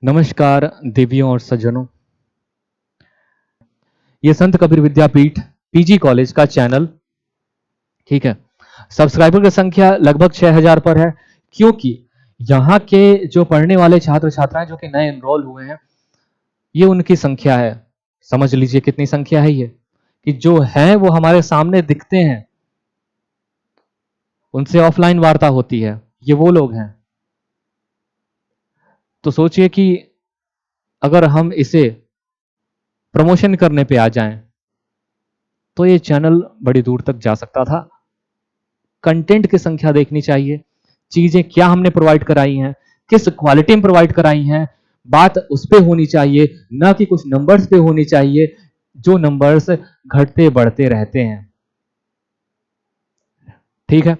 नमस्कार देवियों और सज्जनों, ये संत कबीर विद्यापीठ पीजी कॉलेज का चैनल, ठीक है। सब्सक्राइबर की संख्या लगभग 6000 पर है, क्योंकि यहाँ के जो पढ़ने वाले छात्र छात्राएं जो कि नए एनरोल हुए हैं, ये उनकी संख्या है। समझ लीजिए कितनी संख्या है ये, कि जो हैं वो हमारे सामने दिखते हैं, उनसे ऑफलाइन वार्ता होती है, ये वो लोग हैं। तो सोचिए कि अगर हम इसे प्रमोशन करने पे आ जाएं, तो ये चैनल बड़ी दूर तक जा सकता था। कंटेंट की संख्या देखनी चाहिए, चीजें क्या हमने प्रोवाइड कराई हैं, किस क्वालिटी में प्रोवाइड कराई हैं, बात उस पे होनी चाहिए, ना कि कुछ नंबर्स पे होनी चाहिए, जो नंबर्स घटते बढ़ते रहते हैं। ठीक है,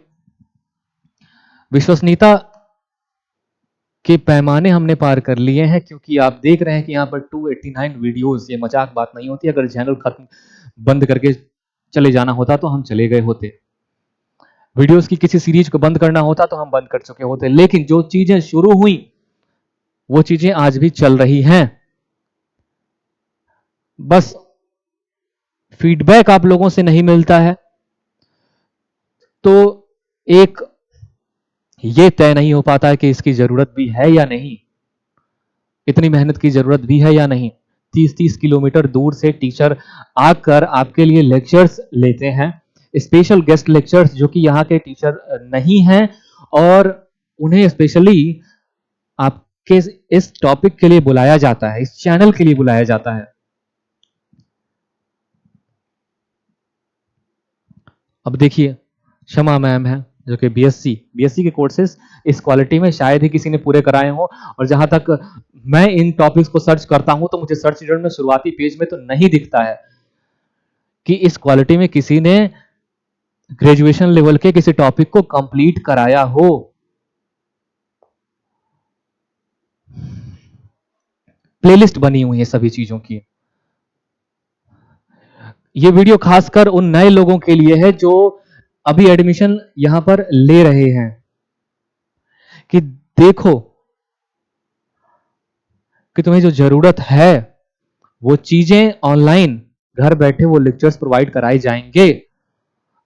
विश्वसनीयता के पैमाने हमने पार कर लिए हैं, क्योंकि आप देख रहे हैं कि यहाँ पर 289 वीडियोस, ये मजाक बात नहीं होती। अगर चैनल खत्म बंद करके चले जाना होता तो हम चले गए होते, वीडियोस की किसी सीरीज को बंद करना होता तो हम बंद कर चुके होते, लेकिन जो चीजें शुरू हुई वो चीजें आज भी चल रही हैं। बस फीडबैक आप लोगों से नहीं मिलता है, तो एक ये तय नहीं हो पाता है कि इसकी जरूरत भी है या नहीं, इतनी मेहनत की जरूरत भी है या नहीं। 30-30 किलोमीटर दूर से टीचर आकर आपके लिए लेक्चर्स लेते हैं, स्पेशल गेस्ट लेक्चर्स, जो कि यहाँ के टीचर नहीं हैं, और उन्हें स्पेशली आपके इस टॉपिक के लिए बुलाया जाता है, इस चैनल के लिए बुलाया जाता है। अब देखिए, शमा मैम है जो कि बीएससी के कोर्सेज इस क्वालिटी में शायद ही किसी ने पूरे कराए हो, और जहां तक मैं इन टॉपिक्स को सर्च करता हूं तो मुझे सर्च रिजल्ट में शुरुआती पेज में तो नहीं दिखता है कि इस क्वालिटी में किसी ने ग्रेजुएशन लेवल के किसी टॉपिक को कंप्लीट कराया हो। प्लेलिस्ट बनी हुई है सभी चीजों की। ये वीडियो खासकर उन नए लोगों के लिए है जो अभी एडमिशन यहां पर ले रहे हैं, कि देखो कि तुम्हें जो जरूरत है वो चीजें ऑनलाइन घर बैठे वो लेक्चर्स प्रोवाइड कराए जाएंगे।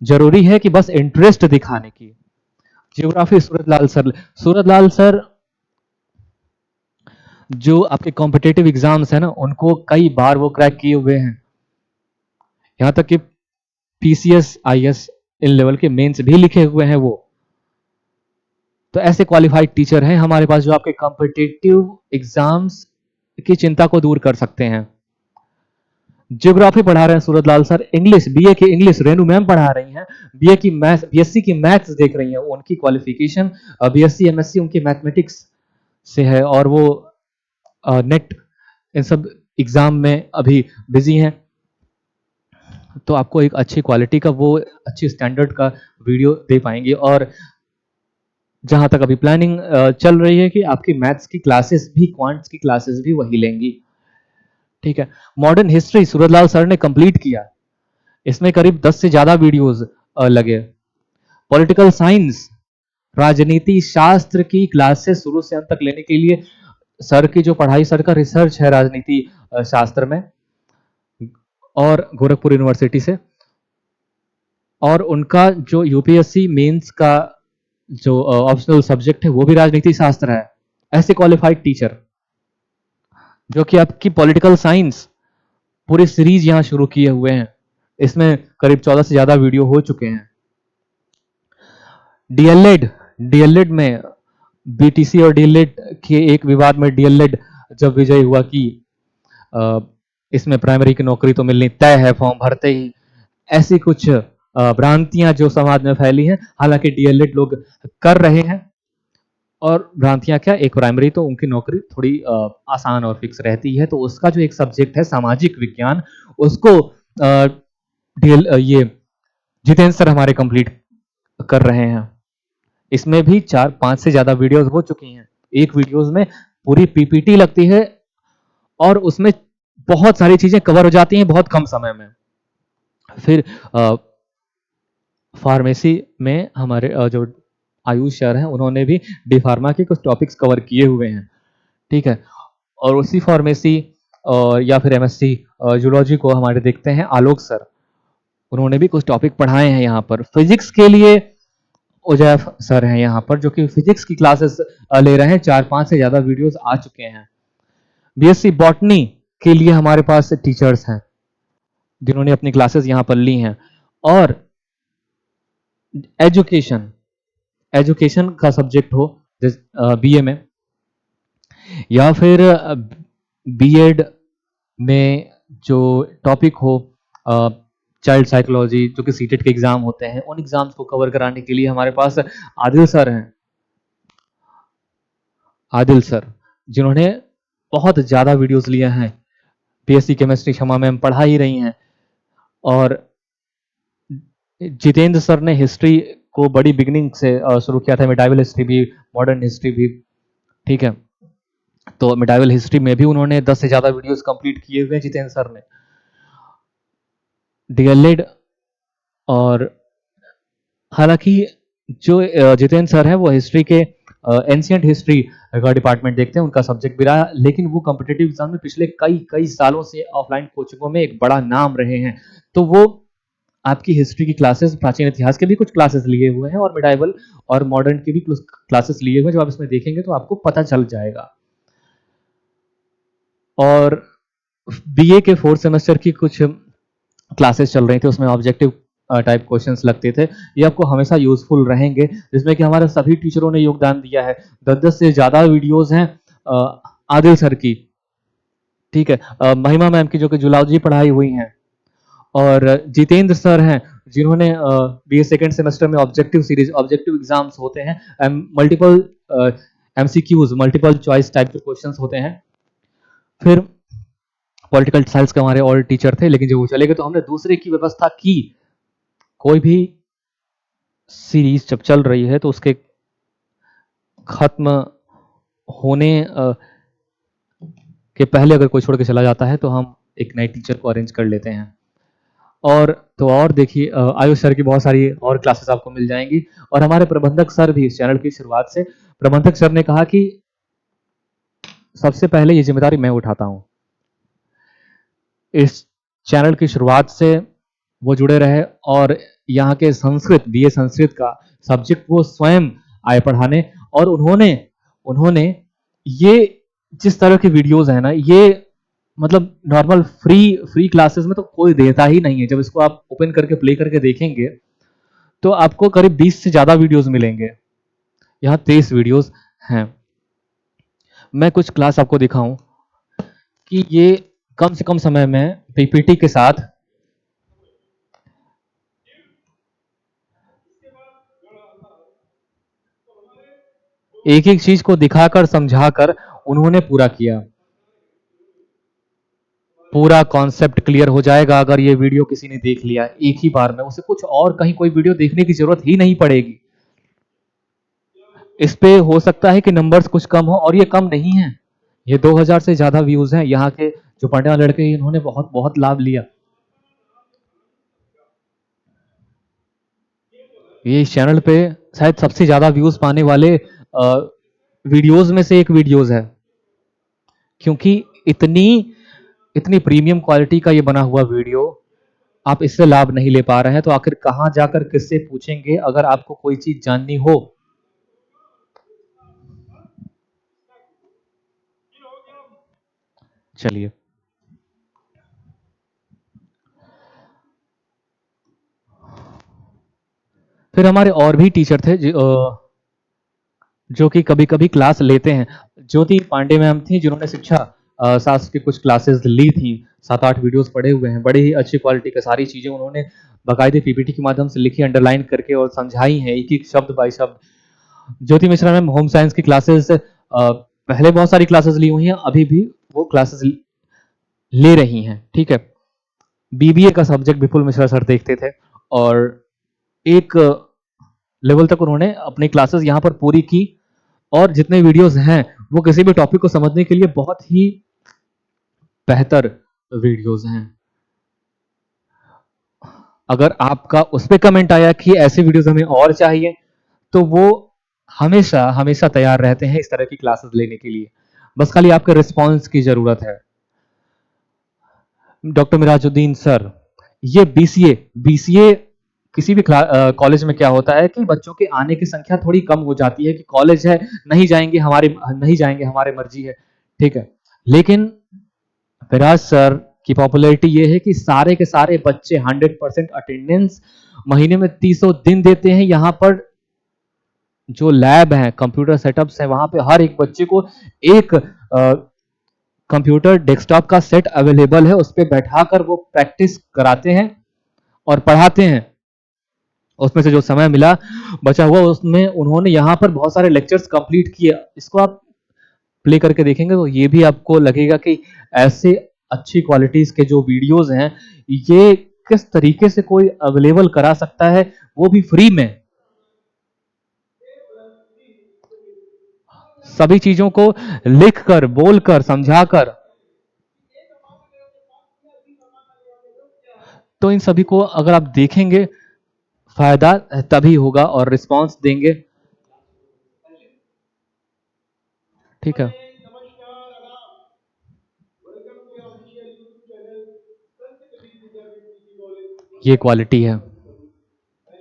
जरूरी है कि बस इंटरेस्ट दिखाने की। ज्योग्राफी सूरत लाल सर जो आपके कॉम्पिटेटिव एग्जाम्स है ना, उनको कई बार वो क्रैक किए हुए हैं, यहां तक कि पीसीएस आईएएस इन लेवल के मेंस भी लिखे हुए हैं वो। तो ऐसे क्वालिफाइड टीचर हैं हमारे पास जो आपके कॉम्पिटेटिव एग्जाम्स की चिंता को दूर कर सकते हैं। ज्योग्राफी पढ़ा रहे हैं सूरत लाल सर, इंग्लिश बीए की इंग्लिश रेनू मैम पढ़ा रही हैं, बीए की मैथ्स बीएससी की मैथ्स देख रही हैं, उनकी क्वालिफिकेशन बीएससी एमएससी उनकी मैथमेटिक्स से है, और वो नेट इन सब एग्जाम में अभी बिजी हैं। तो आपको एक अच्छी क्वालिटी का वो अच्छी स्टैंडर्ड का वीडियो दे पाएंगे। और जहां तक अभी प्लानिंग चल रही है कि आपकी मैथ्स की क्लासेस भी, क्वांट्स की क्लासेस भी वही लेंगी। ठीक है, मॉडर्न हिस्ट्री सूरतलाल सर ने कंप्लीट किया, इसमें करीब 10 से ज्यादा वीडियोस लगे। पॉलिटिकल साइंस, राजनीति शास्त्र की क्लासेस शुरू से अंत तक लेने के लिए सर की जो पढ़ाई, सर का रिसर्च है राजनीति शास्त्र में, और गोरखपुर यूनिवर्सिटी से, और उनका जो यूपीएससी मेंस का जो ऑप्शनल सब्जेक्ट है वो भी राजनीति शास्त्र है। ऐसे क्वालिफाइड टीचर जो कि आपकी पॉलिटिकल साइंस पूरी सीरीज यहां शुरू किए हुए हैं, इसमें करीब 14 से ज्यादा वीडियो हो चुके हैं। डीएलएड में बीटीसी और डीएलएड के एक विवाद में डीएलएड जब विजय हुआ कि इसमें प्राइमरी की नौकरी तो मिलनी तय है फॉर्म भरते ही, ऐसी कुछ भ्रांतियां जो समाज में फैली हैं, हालांकि डीएलएड लोग कर रहे हैं। और भ्रांतियां क्या, एक प्राइमरी तो उनकी नौकरी थोड़ी आसान और फिक्स रहती है, तो उसका जो एक सब्जेक्ट है सामाजिक विज्ञान, उसको ये जितेंद्र सर हमारे कंप्लीट कर रहे हैं। इसमें भी 4-5 से ज्यादा वीडियोस हो चुकी हैं। एक वीडियोस में पूरी पीपीटी लगती है और उसमें बहुत सारी चीजें कवर हो जाती हैं बहुत कम समय में। फिर फार्मेसी में हमारे जो आयुष सर हैं, उन्होंने भी डी फार्मा के कुछ टॉपिक्स कवर किए हुए हैं। ठीक है, और उसी फार्मेसी या फिर एमएससी जूलॉजी को हमारे देखते हैं आलोक सर। उन्होंने भी कुछ टॉपिक पढ़ाए हैं यहाँ पर। फिजिक्स के लिए उजैफ सर हैं यहाँ पर, जो कि फिजिक्स की क्लासेस ले रहे हैं। 4-5 से ज्यादा वीडियोस आ चुके हैं। बीएससी बॉटनी के लिए हमारे पास टीचर्स हैं जिन्होंने अपनी क्लासेस यहाँ पर ली हैं। और एजुकेशन एजुकेशन का सब्जेक्ट हो बीए में या फिर बीएड में जो टॉपिक हो चाइल्ड साइकोलॉजी, जो कि सीटेट के एग्जाम होते हैं, उन एग्जाम्स को कवर कराने के लिए हमारे पास आदिल सर हैं। आदिल सर जिन्होंने बहुत ज़्यादा वीडियोस लिए हैं। बीएससी केमिस्ट्री क्षमा मैम पढ़ा ही रही हैं। और जितेंद्र सर ने हिस्ट्री को बड़ी बिगिनिंग से शुरू किया था, मिडाइवल हिस्ट्री भी, मॉडर्न हिस्ट्री भी। ठीक है, तो मिडाइवल हिस्ट्री में भी उन्होंने 10 से ज़्यादा वीडियोस कंप्लीट किए हुए हैं जितेंद्र सर ने। डीएलएड, और हालांकि जो जितेंद्र सर है वो हिस्ट्री के एंशियंट हिस्ट्री का डिपार्टमेंट देखते हैं, उनका सब्जेक्ट भी रहा, लेकिन वो कॉम्पिटिटिव एग्जाम में पिछले कई सालों से ऑफलाइन कोचिंगों में एक बड़ा नाम रहे हैं। तो वो आपकी हिस्ट्री की क्लासेस, प्राचीन इतिहास के भी कुछ क्लासेस लिए हुए हैं और मिडाइवल और मॉडर्न की भी क्लासेस लिए हुए हैं। जब आप इसमें देखेंगे तो आपको पता चल जाएगा। और बीए के 4th सेमेस्टर की कुछ क्लासेस चल रही थी, उसमें ऑब्जेक्टिव टाइप क्वेश्चंस लगते थे। ये आपको हमेशा यूजफुल रहेंगे, जिसमें कि हमारे सभी टीचरों ने योगदान दिया है। 10-10 से ज्यादा वीडियोस हैं आदिल सर की। ठीक है, महिमा मैम की जो कि जूलॉजी पढ़ाई हुई हैं, और जितेंद्र सर हैं जिन्होंने बीए सेकेंड सेमेस्टर में ऑब्जेक्टिव सीरीज, ऑब्जेक्टिव एग्जाम्स होते हैं, multiple MCQs, multiple choice type के क्वेश्चंस होते हैं। फिर पॉलिटिकल साइंस के हमारे और टीचर थे, लेकिन जब वो चले गए तो हमने दूसरे की व्यवस्था की। कोई भी सीरीज जब चल रही है तो उसके खत्म होने के पहले अगर कोई छोड़ के चला जाता है तो हम एक नए टीचर को अरेंज कर लेते हैं। और तो और देखिए, आयुष सर की बहुत सारी और क्लासेस आपको मिल जाएंगी। और हमारे प्रबंधक सर भी इस चैनल की शुरुआत से, प्रबंधक सर ने कहा कि सबसे पहले ये जिम्मेदारी मैं उठाता हूं। इस चैनल की शुरुआत से वो जुड़े रहे और यहाँ के संस्कृत, बीए संस्कृत का सब्जेक्ट वो स्वयं आए पढ़ाने। और उन्होंने ये जिस तरह की वीडियोस है ना, ये मतलब नॉर्मल फ्री क्लासेस में तो कोई देता ही नहीं है। जब इसको आप ओपन करके प्ले करके देखेंगे तो आपको करीब 20 से ज्यादा वीडियोस मिलेंगे। यहाँ 23 वीडियोस हैं। मैं कुछ क्लास आपको दिखाऊं कि ये कम से कम समय में पीपीटी के साथ एक एक चीज को दिखाकर समझाकर उन्होंने पूरा किया। पूरा कॉन्सेप्ट क्लियर हो जाएगा अगर ये वीडियो किसी ने देख लिया एक ही बार में, उसे कुछ और कहीं कोई वीडियो देखने की जरूरत ही नहीं पड़ेगी। इस पे हो सकता है कि नंबर्स कुछ कम हो, और ये कम नहीं है। ये 2000 से ज्यादा व्यूज हैं। यहाँ के जो पढ़ने वाले लड़के, इन्होंने बहुत बहुत लाभ लिया। ये इस चैनल पे शायद सबसे ज्यादा व्यूज पाने वाले वीडियोस में से एक वीडियोस है, क्योंकि इतनी प्रीमियम क्वालिटी का ये बना हुआ वीडियो आप इससे लाभ नहीं ले पा रहे हैं तो आखिर कहां जाकर किससे पूछेंगे अगर आपको कोई चीज जाननी हो। चलिए, फिर हमारे और भी टीचर थे जो कि कभी कभी क्लास लेते हैं। ज्योति पांडे मैम थी जिन्होंने शिक्षा शास्त्र की कुछ क्लासेस ली थी। 7-8 वीडियोस पड़े हुए हैं, बड़ी ही अच्छी क्वालिटी का, सारी चीजें उन्होंने बाकायदे पीपीटी के माध्यम से लिखी, अंडरलाइन करके और समझाई हैं एक एक शब्द बाय शब्द। ज्योति मिश्रा मैम होम साइंस की क्लासेस पहले बहुत सारी क्लासेस ली हुई हैं, अभी भी वो क्लासेस ले रही हैं। ठीक है, बीबीए का सब्जेक्ट विपुल मिश्रा सर देखते थे और एक लेवल तक उन्होंने अपनी क्लासेस यहाँ पर पूरी की। और जितने वीडियोस हैं वो किसी भी टॉपिक को समझने के लिए बहुत ही बेहतर वीडियोस हैं। अगर आपका उस पर कमेंट आया कि ऐसे वीडियोस हमें और चाहिए, तो वो हमेशा हमेशा तैयार रहते हैं इस तरह की क्लासेस लेने के लिए। बस खाली आपके रिस्पॉन्स की जरूरत है। डॉक्टर मिराजुद्दीन सर, ये बीसीए बीसीए किसी भी कॉलेज में क्या होता है कि बच्चों के आने की संख्या थोड़ी कम हो जाती है कि कॉलेज है, नहीं जाएंगे हमारी मर्जी है, ठीक है। लेकिन विराज सर की पॉपुलैरिटी ये है कि सारे के सारे बच्चे 100% अटेंडेंस, महीने में 300 दिन देते हैं। यहाँ पर जो लैब है, कंप्यूटर सेटअप्स है, वहां पे हर एक बच्चे को एक कंप्यूटर डेस्कटॉप का सेट अवेलेबल है, उस पर बैठाकर वो प्रैक्टिस कराते हैं और पढ़ाते हैं। उसमें से जो समय मिला बचा हुआ, उसमें उन्होंने यहाँ पर बहुत सारे लेक्चर्स कंप्लीट किए। इसको आप प्ले करके देखेंगे तो ये भी आपको लगेगा कि ऐसे अच्छी क्वालिटीज के जो वीडियोस हैं, ये किस तरीके से कोई अवेलेबल करा सकता है, वो भी फ्री में। सभी चीजों को लिखकर, बोलकर, समझाकर, तो इन सभी को अगर आप देखेंगे, फायदा तभी होगा और रिस्पांस देंगे। ठीक है, ये क्वालिटी है।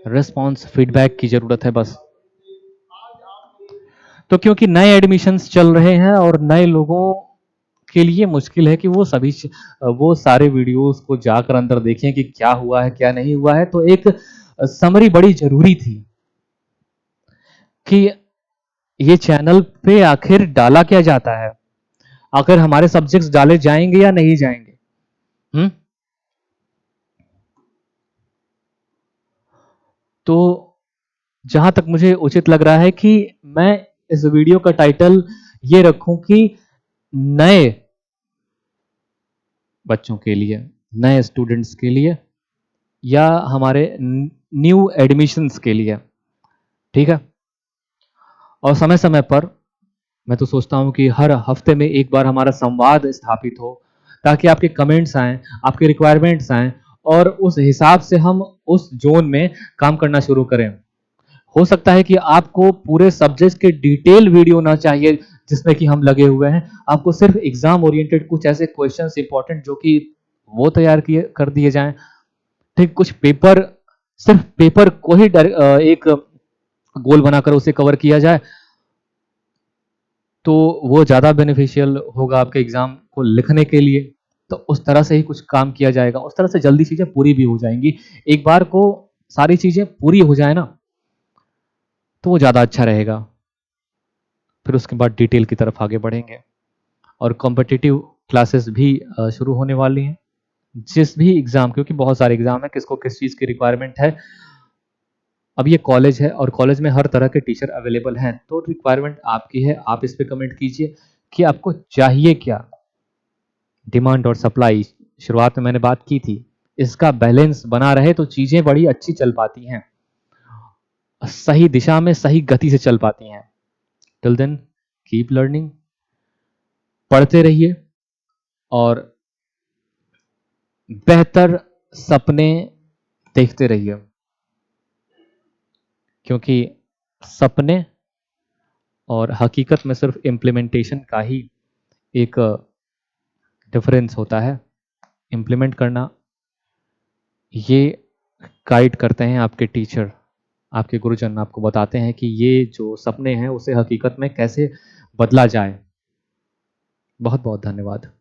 रिस्पांस, फीडबैक की जरूरत है बस। तो क्योंकि नए एडमिशन्स चल रहे हैं और नए लोगों के लिए मुश्किल है कि वो सारे वीडियोस को जाकर अंदर देखें कि क्या हुआ है क्या नहीं हुआ है, तो एक समरी बड़ी जरूरी थी कि ये चैनल पे आखिर डाला क्या जाता है, आखिर हमारे सब्जेक्ट्स डाले जाएंगे या नहीं जाएंगे। तो जहां तक मुझे उचित लग रहा है कि मैं इस वीडियो का टाइटल ये रखूं कि नए बच्चों के लिए, नए स्टूडेंट्स के लिए, या हमारे न्यू एडमिशन्स के लिए, ठीक है। और समय समय पर मैं तो सोचता हूं कि हर हफ्ते में एक बार हमारा संवाद स्थापित हो, ताकि आपके कमेंट्स आएं, आपके रिक्वायरमेंट्स आएं, और उस हिसाब से हम उस जोन में काम करना शुरू करें। हो सकता है कि आपको पूरे सब्जेक्ट के डिटेल वीडियो ना चाहिए जिसमें कि हम लगे हुए हैं, आपको सिर्फ एग्जाम ओरिएंटेड कुछ ऐसे क्वेश्चंस इंपॉर्टेंट जो कि वो तैयार किए कर दिए जाएं। ठीक, कुछ पेपर, सिर्फ पेपर को ही एक गोल बनाकर उसे कवर किया जाए, तो वो ज़्यादा बेनिफिशियल होगा आपके एग्जाम को लिखने के लिए। तो उस तरह से ही कुछ काम किया जाएगा, उस तरह से जल्दी चीज़ें पूरी भी हो जाएंगी। एक बार को सारी चीज़ें पूरी हो जाए ना, तो वो ज़्यादा अच्छा रहेगा। फिर उसके बाद डिटेल की तरफ आगे बढ़ेंगे और कॉम्पिटिटिव क्लासेस भी शुरू होने वाली हैं। जिस भी एग्ज़ाम, क्योंकि बहुत सारे एग्ज़ाम है, किसको किस चीज़ की रिक्वायरमेंट है। अब ये कॉलेज है और कॉलेज में हर तरह के टीचर अवेलेबल हैं, तो रिक्वायरमेंट आपकी है। आप इस पे कमेंट कीजिए कि आपको चाहिए क्या। डिमांड और सप्लाई, शुरुआत में मैंने बात की थी, इसका बैलेंस बना रहे तो चीज़ें बड़ी अच्छी चल पाती हैं, सही दिशा में सही गति से चल पाती हैं। टिल देन कीप लर्निंग, पढ़ते रहिए और बेहतर सपने देखते रहिए, क्योंकि सपने और हकीकत में सिर्फ इम्प्लीमेंटेशन का ही एक डिफरेंस होता है। इम्प्लीमेंट करना, ये गाइड करते हैं आपके टीचर, आपके गुरुजन, आपको बताते हैं कि ये जो सपने हैं उसे हकीकत में कैसे बदला जाए। बहुत बहुत धन्यवाद।